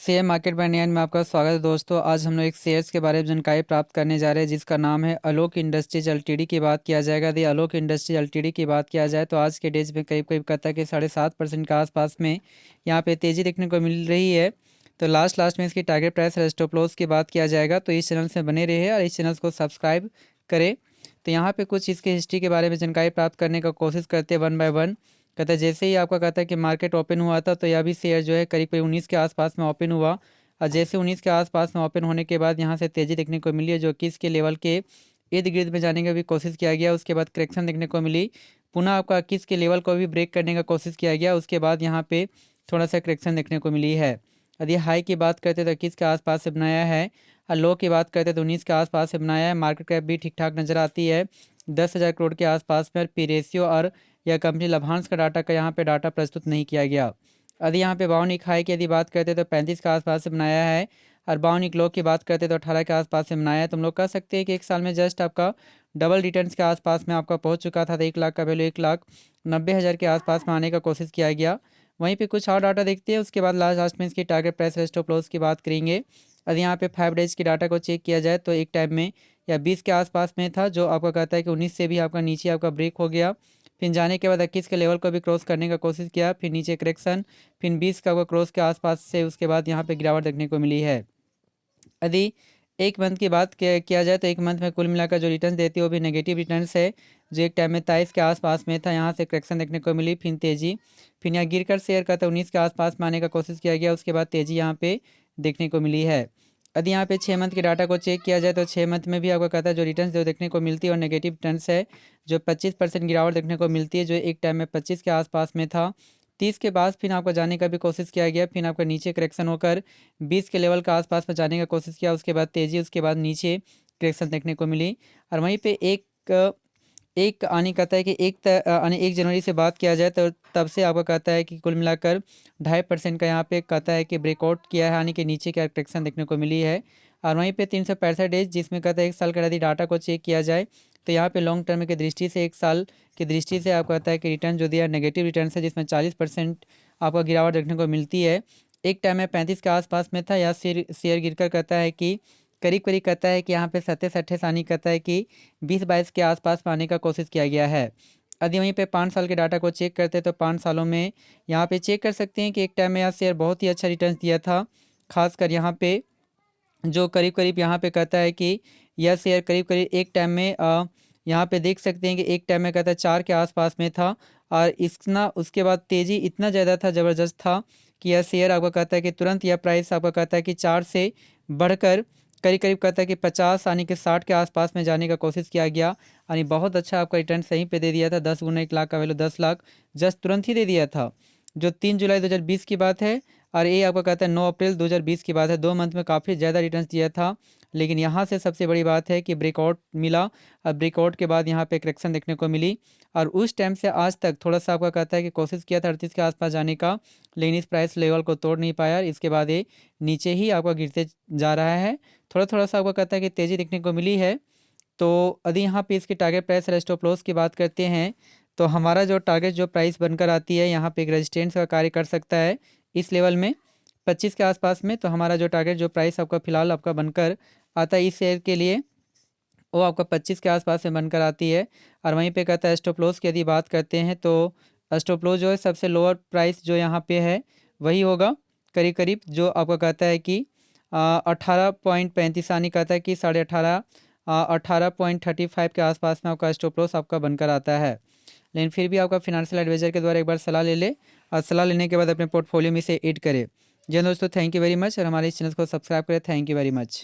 Share market bye नियन में आपका स्वागत है दोस्तों। आज हम लोग एक शेयर्स के बारे में जानकारी प्राप्त करने जा रहे हैं जिसका नाम है आलोक इंडस्ट्रीज एलटीडी की बात किया जाएगा। यदि आलोक इंडस्ट्रीज एलटीडी की बात किया जाए तो आज के डेज में करीब करीब कहता है कि 7.5% के आसपास में यहाँ पे तेज़ी देखने को मिल रही है। तो लास्ट में इसकी टारगेट प्राइस और स्टॉप लॉस की बात किया जाएगा। तो इस चैनल से बने रहे और इस चैनल को सब्सक्राइब करें। तो यहाँ पे कुछ इसकी हिस्ट्री के बारे में जानकारी प्राप्त करने का कोशिश करते हैं वन बाय वन। कहता है जैसे ही आपका कहता है कि मार्केट ओपन हुआ था तो यह भी शेयर जो है करीब करीब 19 के आसपास में ओपन हुआ। और जैसे 19 के आसपास में ओपन होने के बाद यहाँ से तेज़ी देखने को मिली है जो कि इसके लेवल के इर्द गिर्द में जाने का भी कोशिश किया गया। उसके बाद करेक्शन देखने को मिली, पुनः आपका 21 के लेवल को भी ब्रेक करने का कोशिश किया गया। उसके बाद यहाँ पे थोड़ा सा करेक्शन देखने को मिली है। यदि हाई की बात करते तो 21 के आसपास से बनाया है और लो की बात करते तो 19 के आसपास से बनाया है। मार्केट कैप भी ठीक ठाक नज़र आती है 10,000 करोड़ के आसपास में। और पी रेशियो और यह कंपनी लाभांश का डाटा का यहाँ पे डाटा प्रस्तुत नहीं किया गया। यदि यहाँ पे बाउनिक हाई की यदि बात करते तो 35 के आसपास से बनाया है और बाउनिक लो की बात करते तो 18 के आसपास से बनाया है। तो हम लोग कह सकते हैं कि एक साल में जस्ट आपका डबल रिटर्न्स के आसपास में आपका पहुँच चुका था। तो 1 लाख का वैल्यू 1,90,000 के आसपास में आने का कोशिश किया गया। वहीं पे कुछ और डाटा देखते हैं, उसके बाद लास्ट में इसकी टारगेट प्राइस स्टॉप लॉस की बात करेंगे। यदि यहाँ पे 5 डेज की डाटा को चेक किया जाए तो एक टाइम में या 20 के आसपास में था, जो आपका कहता है कि 19 से भी आपका नीचे आपका ब्रेक हो गया। फिर जाने के बाद 21 के लेवल को भी क्रॉस करने का कोशिश किया, फिर नीचे करेक्शन, फिर 20 का आपका क्रॉस के आसपास से उसके बाद यहाँ पे गिरावट देखने को मिली है। यदि एक मंथ की बात किया जाए तो एक मंथ में कुल मिलाकर जो रिटर्न देती है वो भी नेगेटिव रिटर्न्स है, जो एक टाइम में 23 के आसपास में था। यहाँ से करेक्शन देखने को मिली, फिर तेज़ी, फिर यहाँ गिरकर शेयर का था 19 के आसपास में आने का कोशिश किया गया। उसके बाद तेज़ी यहाँ पे देखने को मिली है। यदि यहाँ पे 6 मंथ के डाटा को चेक किया जाए तो 6 मंथ में भी आपको कहता है जो रिटर्न्स जो देखने को मिलती है और नेगेटिव रिटर्न्स है, जो 25% गिरावट देखने को मिलती है, जो एक टाइम में 25 के आसपास में था। 30 के बाद फिर आपका जाने का भी कोशिश किया गया, फिर आपका नीचे करेक्शन होकर 20 के लेवल का आसपास में जाने का कोशिश किया। उसके बाद तेज़ी, उसके बाद नीचे करेक्शन देखने को मिली। और वहीं पे एक आने कहता है कि 1 जनवरी से बात किया जाए तो तब से आपका कहता है कि कुल मिलाकर 2.5% का यहाँ पे कहता है कि ब्रेकआउट किया है, यानी कि नीचे का करेक्शन देखने को मिली है। और वहीं पे 365 डेज, जिसमें कहता है 1 साल का यदि डाटा को चेक किया जाए तो यहाँ पे लॉन्ग टर्म की दृष्टि से 1 साल की दृष्टि से आपको कहता है कि रिटर्न जो दिया नेगेटिव रिटर्न है, जिसमें 40% आपका गिरावट देखने को मिलती है। एक टाइम में 35 के आसपास में था, या शेयर गिरकर कहता है कि करीब करीब कहता है कि यहाँ पे 27-28 आने कहता है कि 20-22 के आसपास में आने का कोशिश किया गया है। यदि वहीं पे 5 साल के डाटा को चेक करते हैं तो 5 सालों में यहाँ पे चेक कर सकते हैं कि एक टाइम में यह शेयर बहुत ही अच्छा रिटर्न दिया था। खासकर यहाँ पे जो करीब करीब यहाँ पे कहता है कि यह शेयर करीब करीब एक टाइम में यहाँ पे देख सकते हैं कि एक टाइम में कहता है 4 के आसपास में था। और इतना उसके बाद तेज़ी इतना ज़्यादा था, ज़बरदस्त था कि यह शेयर आपका कहता है कि तुरंत यह प्राइस आपका कहता है कि 4 से बढ़कर करीब करीब कहता है कि 50 यानी कि 60 के आसपास में जाने का कोशिश किया गया। यानी बहुत अच्छा आपका रिटर्न सही पे दे दिया था। 10 गुना 1 लाख का वैल्यू 10 लाख जस्ट तुरंत ही दे दिया था, जो 3 जुलाई 2020 की बात है। और ये आपका कहता है 9 अप्रैल 2020 की बात है। 2 मंथ में काफ़ी ज़्यादा रिटर्न्स दिया था। लेकिन यहाँ से सबसे बड़ी बात है कि ब्रेकआउट मिला और ब्रेकआउट के बाद यहाँ पे करेक्शन देखने को मिली। और उस टाइम से आज तक थोड़ा सा आपका कहता है कि कोशिश किया था 38 के आसपास जाने का, लेकिन इस प्राइस लेवल को तोड़ नहीं पाया। इसके बाद ये नीचे ही आपका गिरते जा रहा है। थोड़ा सा आपका कहता है कि तेज़ी देखने को मिली है। तो यदि यहाँ पे इसकी टारगेट प्राइस और स्टॉप लॉस की बात करते हैं तो हमारा जो टारगेट जो प्राइस बनकर आती है यहाँ पे एक रेजिस्टेंस का कार्य कर सकता है इस लेवल में 25 के आसपास में। तो हमारा जो टारगेट जो प्राइस आपका फिलहाल आपका बनकर आता है इस शेयर के लिए, वो आपका 25 के आसपास में बनकर आती है। और वहीं पे कहता है स्टॉप लॉस की यदि बात करते हैं तो स्टॉप लॉस जो है सबसे लोअर प्राइस जो यहाँ पे है वही होगा करीब करीब, जो आपका कहता है कि 18.35 आने कहता है कि 18.35 के आसपास में आपका स्टॉप लॉस आपका बनकर आता है। लेकिन फिर भी आपका फिनेंशियल एडवाइजर के द्वारा एक बार सलाह ले ले, और सलाह लेने के बाद अपने पोर्टफोलियो में इसे ऐड करें। जी दोस्तों, थैंक यू वेरी मच, और हमारे इस चैनल को सब्सक्राइब करें। Thank you very much.